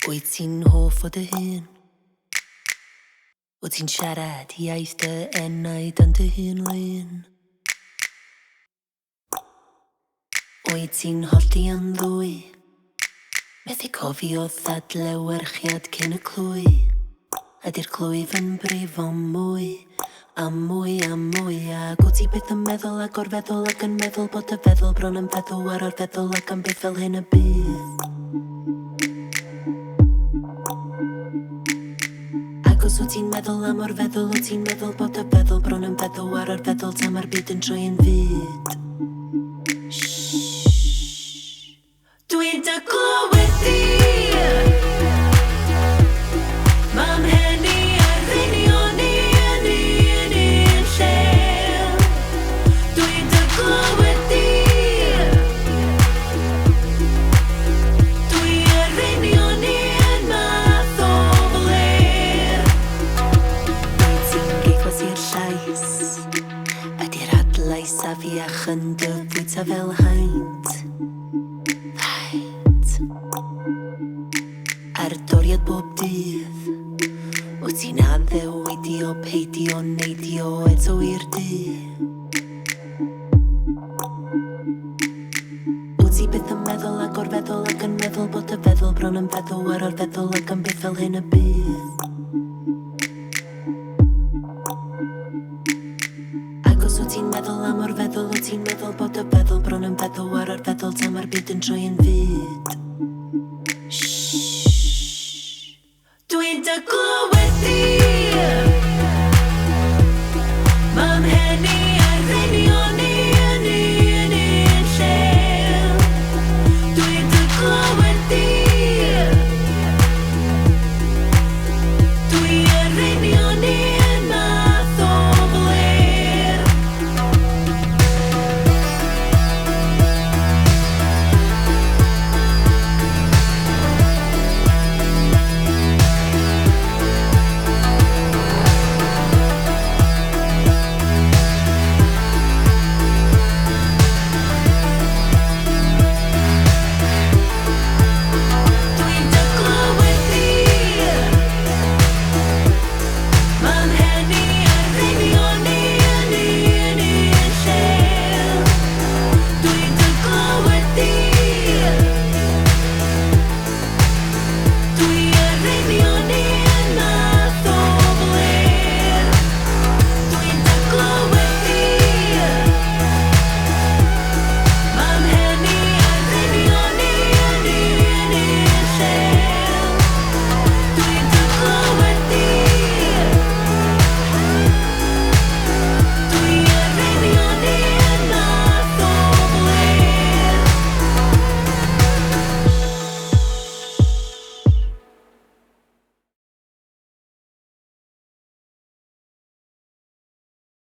Wyt ti'n hoff o dy hun? Wyt ti'n siarad iaith dy enaid yn dy hun lun? Wyt ti'n holdi yn ddwy? Methu cofio ddadlewyrchiad cyn y clwy? Ydy'r clwyf yn brifo mwy? A mwy a mwy ac wyt ti byth yn meddwl a gorfeddwl ac yn meddwl bod y feddwl bron yn feddwl ar o'r feddwl ac am byth fel hyn y bydd. Ac os wyt ti'n meddwl am o'r feddwl wyt ti'n meddwl bod y feddwl bron yn feddwl ar o'r feddwl tam ar byd yn troi yn fyd. Dwi'n daclo wedi Mam heni ar ddinion ni yn un llew Dwi'n daclo wedi Dwi ar ddinion ni yn math o Blerr Wyt ti'n geithos i'r llais Ydy'r adlais a fiach yn dy fwyta fel haint Ar doriad bob dydd Wyt ti'n addew wedi o peidio neidio eto i'r dydd Wyt ti byth yn meddwl ac o'r feddwl ac yn meddwl bod y feddwl bron yn feddwl ar o'r feddwl ac am byth fel hyn y bydd Ac os wyt ti'n meddwl am o'r feddwl wyt ti'n meddwl bod y feddwl bron yn feddwl ar o'r feddwl tam ar byd yn troi yn fyd Dwi'n daclo wedi